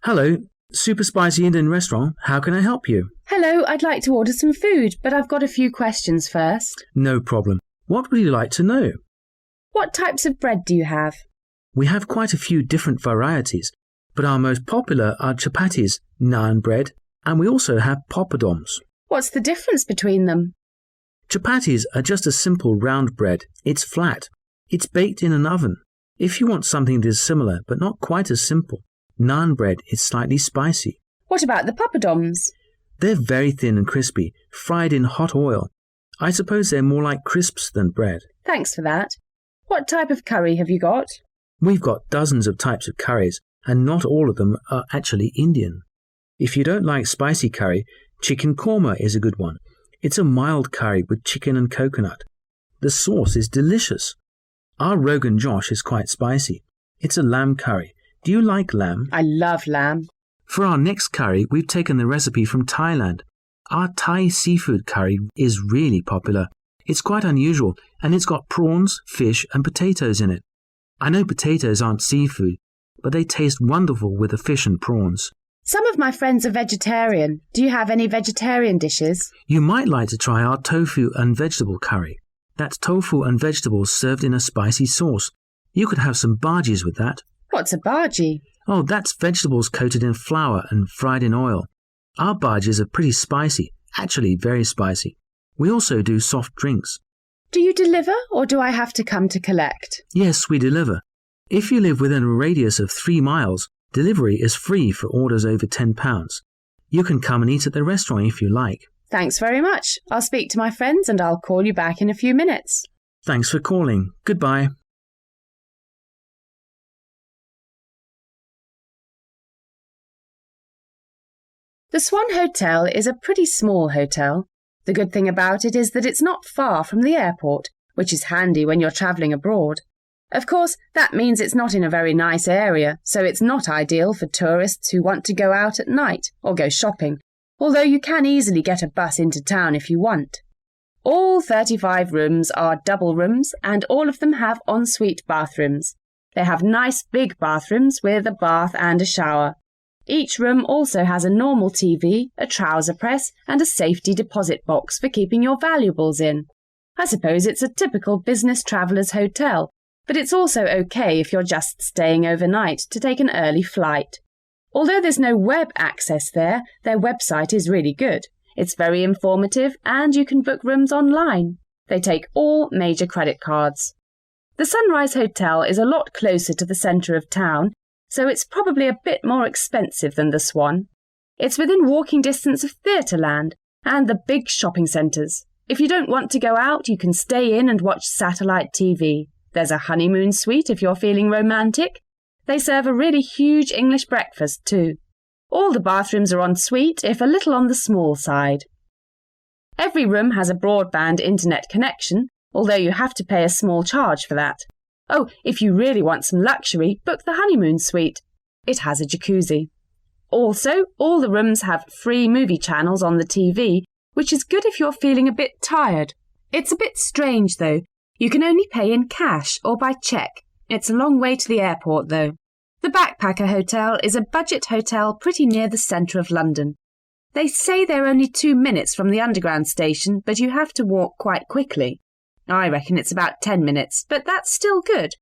Hello, Super Spicy Indian Restaurant. How can I help you? Hello, I'd like to order some food, but I've got a few questions first. No problem. What would you like to know? What types of bread do you have? We have quite a few different varieties, but our most popular are chapatis, naan bread, and we also have poppadoms. What's the difference between them? Chapatis are just a simple round bread. It's flat. It's baked in an oven. If you want something that is similar but not quite as simple, naan bread is slightly spicy. What about the poppadoms? They're very thin and crispy, fried in hot oil. I suppose they're more like crisps than bread. Thanks for that. What type of curry have you got? We've got dozens of types of curries, and not all of them are actually Indian. If you don't like spicy curry, chicken korma is a good one. It's a mild curry with chicken and coconut. The sauce is delicious. Our Rogan Josh is quite spicy. It's a lamb curry. Do you like lamb? I love lamb. For our next curry, we've taken the recipe from Thailand. Our Thai seafood curry is really popular. It's quite unusual, and it's got prawns, fish, and potatoes in it. I know potatoes aren't seafood, but they taste wonderful with the fish and prawns. Some of my friends are vegetarian. Do you have any vegetarian dishes? You might like to try our tofu and vegetable curry. That's tofu and vegetables served in a spicy sauce. You could have some bhajis with that. What's a bhaji? Oh, that's vegetables coated in flour and fried in oil. Our bhajis are pretty spicy, actually very spicy. We also do soft drinks. Do you deliver, or do I have to come to collect? Yes, we deliver. If you live within a radius of 3 miles, delivery is free for orders over £10. You can come and eat at the restaurant if you like. Thanks very much. I'll speak to my friends and I'll call you back in a few minutes. Thanks for calling. Goodbye. The Swan Hotel is a pretty small hotel. The good thing about it is that it's not far from the airport, which is handy when you're travelling abroad. Of course, that means it's not in a very nice area, so it's not ideal for tourists who want to go out at night or go shopping, although you can easily get a bus into town if you want. All 35 rooms are double rooms, and all of them have ensuite bathrooms. They have nice big bathrooms with a bath and a shower. Each room also has a normal TV, a trouser press, and a safety deposit box for keeping your valuables in. I suppose it's a typical business traveller's hotel, but it's also okay if you're just staying overnight to take an early flight. Although there's no web access there, their website is really good. It's very informative and you can book rooms online. They take all major credit cards. The Sunrise Hotel is a lot closer to the centre of town, so it's probably a bit more expensive than the Swan. It's within walking distance of Theatreland and the big shopping centres. If you don't want to go out, you can stay in and watch satellite TV. There's a honeymoon suite if you're feeling romantic. They serve a really huge English breakfast too. All the bathrooms are en suite, if a little on the small side. Every room has a broadband internet connection, although you have to pay a small charge for that. Oh, if you really want some luxury, book the honeymoon suite. It has a jacuzzi. Also, all the rooms have free movie channels on the TV, which is good if you're feeling a bit tired. It's a bit strange, though. You can only pay in cash or by cheque. It's a long way to the airport, though. The Backpacker Hotel is a budget hotel pretty near the centre of London. They say they're only 2 minutes from the underground station, but you have to walk quite quickly. I reckon it's about 10 minutes, but that's still good.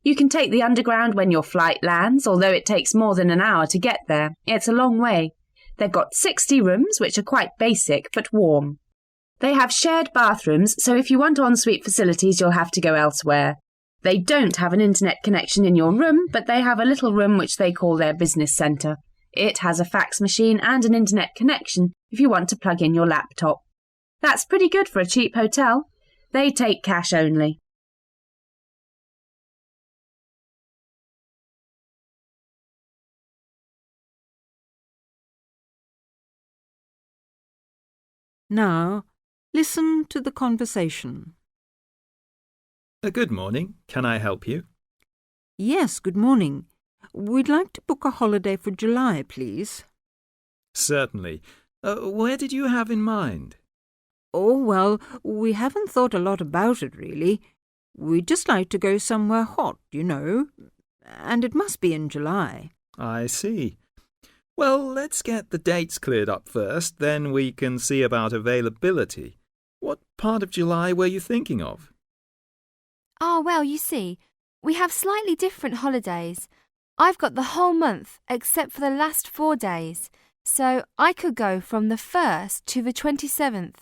You can take the underground when your flight lands, although it takes more than an hour to get there. It's a long way. They've got 60 rooms, which are quite basic but warm. They have shared bathrooms, so if you want ensuite facilities, you'll have to go elsewhere. They don't have an internet connection in your room, but they have a little room which they call their business centre. It has a fax machine and an internet connection if you want to plug in your laptop. That's pretty good for a cheap hotel. They take cash only. Now, listen to the conversation. Good morning. Can I help you? Yes, good morning. We'd like to book a holiday for July, please. Certainly. Where did you have in mind? Oh, well, we haven't thought a lot about it, really. We'd just like to go somewhere hot, you know, and it must be in July. I see. Well, let's get the dates cleared up first, then we can see about availability. What part of July were you thinking of? Ah, well, you see, we have slightly different holidays. I've got the whole month except for the last 4 days, so I could go from the 1st to the 27th.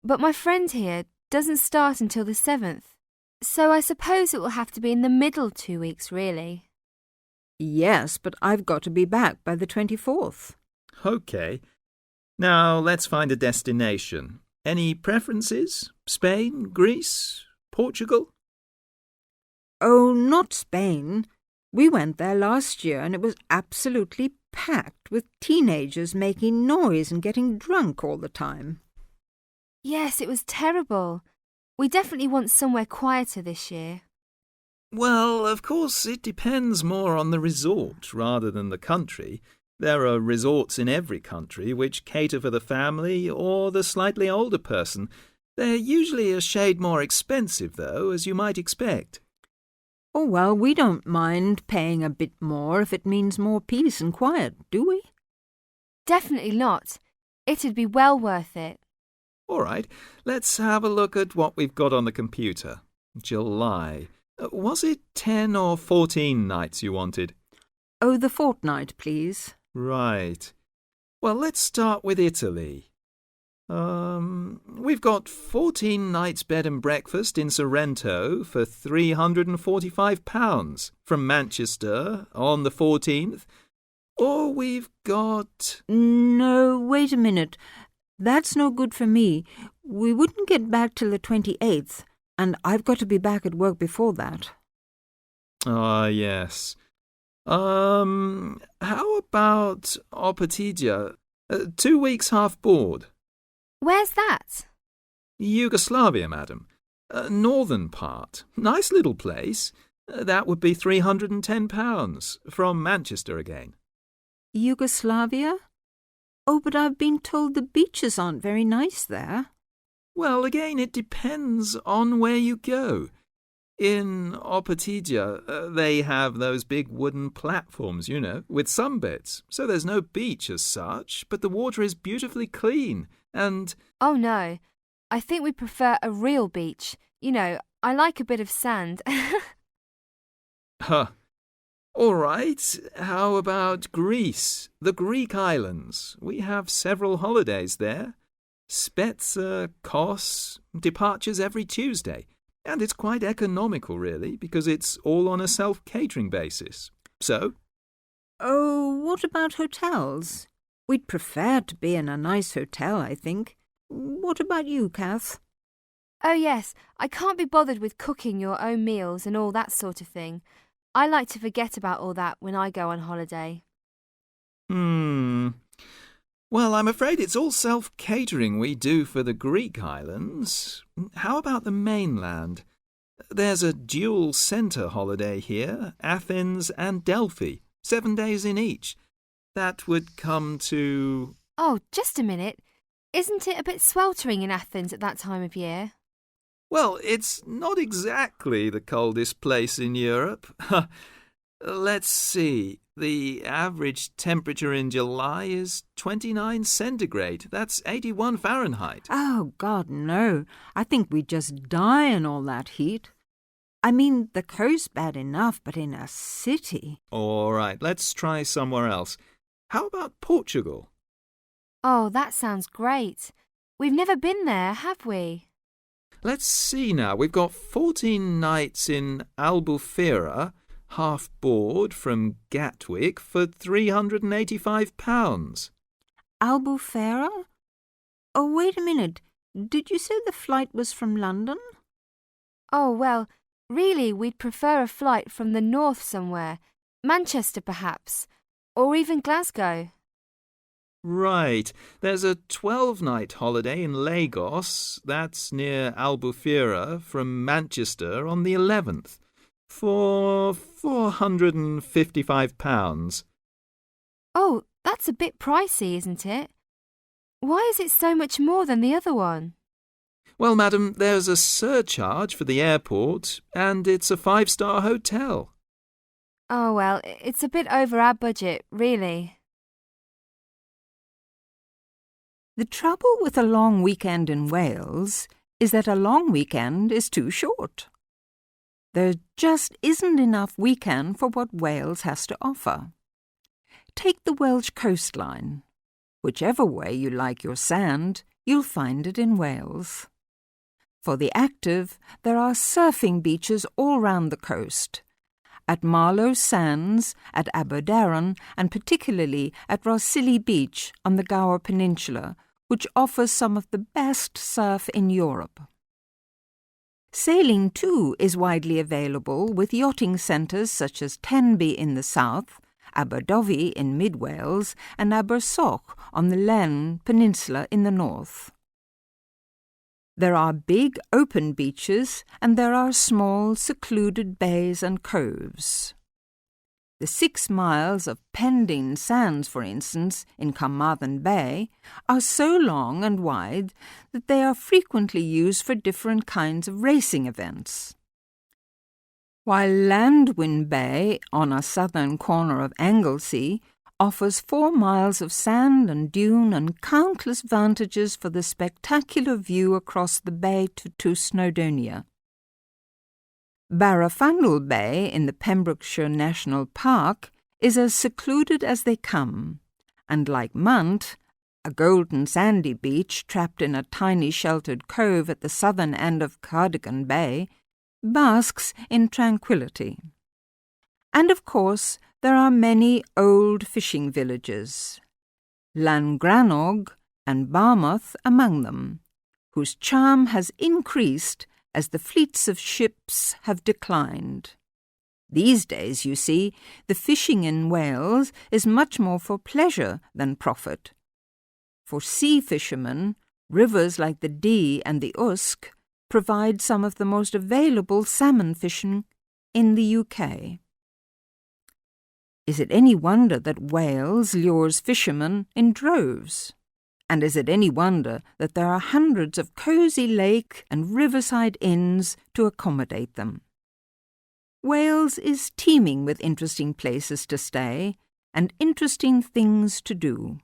But my friend here doesn't start until the 7th, so I suppose it will have to be in the middle 2 weeks, really. Yes, but I've got to be back by the 24th. OK. Now, let's find a destination. Any preferences? Spain, Greece, Portugal? Oh, not Spain. We went there last year and it was absolutely packed with teenagers making noise and getting drunk all the time. Yes, it was terrible. We definitely want somewhere quieter this year. Well, of course, it depends more on the resort rather than the country. There are resorts in every country which cater for the family or the slightly older person. They're usually a shade more expensive, though, as you might expect. Oh, well, we don't mind paying a bit more if it means more peace and quiet, do we? Definitely not. It'd be well worth it. All right, let's have a look at what we've got on the computer. July. Was it 10 or 14 nights you wanted? Oh, the fortnight, please. Right. Well, let's start with Italy. We've got 14 nights bed and breakfast in Sorrento for £345 from Manchester on the 14th. Or we've got... No, wait a minute. That's no good for me. We wouldn't get back till the 28th, and I've got to be back at work before that. Ah, yes. How about Opatija? 2 weeks half board. Where's that? Yugoslavia, madam. Northern part. Nice little place. That would be £310 from Manchester again. Yugoslavia? Oh, but I've been told the beaches aren't very nice there. Well, again, it depends on where you go. In Opatija, they have those big wooden platforms, you know, with sunbeds. So there's no beach as such, but the water is beautifully clean and... Oh, no. I think we prefer a real beach. You know, I like a bit of sand. Huh. All right. How about Greece? The Greek islands. We have several holidays there. Spetsa, Kos, departures every Tuesday. And it's quite economical, really, because it's all on a self-catering basis. So? Oh, what about hotels? We'd prefer to be in a nice hotel, I think. What about you, Kath? Oh, yes. I can't be bothered with cooking your own meals and all that sort of thing. I like to forget about all that when I go on holiday. Well, I'm afraid it's all self-catering we do for the Greek islands. How about the mainland? There's a dual centre holiday here, Athens and Delphi, 7 days in each. That would come to... Oh, just a minute. Isn't it a bit sweltering in Athens at that time of year? Well, it's not exactly the coldest place in Europe. Let's see. The average temperature in July is 29 centigrade. That's 81 Fahrenheit. Oh, God, no. I think we'd just die in all that heat. I mean, the coast's bad enough, but in a city... All right, let's try somewhere else. How about Portugal? Oh, that sounds great. We've never been there, have we? Let's see now. We've got 14 nights in Albufeira, half board from Gatwick for £385. Albufeira? Oh, wait a minute. Did you say the flight was from London? Oh, well, really, we'd prefer a flight from the north somewhere. Manchester, perhaps. Or even Glasgow. Right. There's a 12-night holiday in Lagos, that's near Albufeira, from Manchester on the 11th, for £455. Oh, that's a bit pricey, isn't it? Why is it so much more than the other one? Well, madam, there's a surcharge for the airport, and it's a 5-star hotel. Oh, well, it's a bit over our budget, really. The trouble with a long weekend in Wales is that a long weekend is too short. There just isn't enough weekend for what Wales has to offer. Take the Welsh coastline. Whichever way you like your sand, you'll find it in Wales. For the active, there are surfing beaches all round the coast. At Marlow Sands, at Aberdaron, and particularly at Rhossili Beach on the Gower Peninsula, which offers some of the best surf in Europe. Sailing, too, is widely available with yachting centres such as Tenby in the south, Aberdyfi in mid-Wales, and Abersoch on the Len Peninsula in the north. There are big open beaches and there are small secluded bays and coves. The 6 miles of Pendine Sands, for instance, in Carmarthen Bay, are so long and wide that they are frequently used for different kinds of racing events. While Llandwyn Bay, on a southern corner of Anglesey, offers 4 miles of sand and dune and countless vantages for the spectacular view across the bay to Snowdonia. Barrafundle Bay in the Pembrokeshire National Park is as secluded as they come, and like Munt, a golden sandy beach trapped in a tiny sheltered cove at the southern end of Cardigan Bay, basks in tranquility. And of course, there are many old fishing villages, Llangrannog and Barmouth among them, whose charm has increased as the fleets of ships have declined. These days, you see, the fishing in Wales is much more for pleasure than profit. For sea fishermen, rivers like the Dee and the Usk provide some of the most available salmon fishing in the UK. Is it any wonder that Wales lures fishermen in droves? And is it any wonder that there are hundreds of cosy lake and riverside inns to accommodate them? Wales is teeming with interesting places to stay and interesting things to do.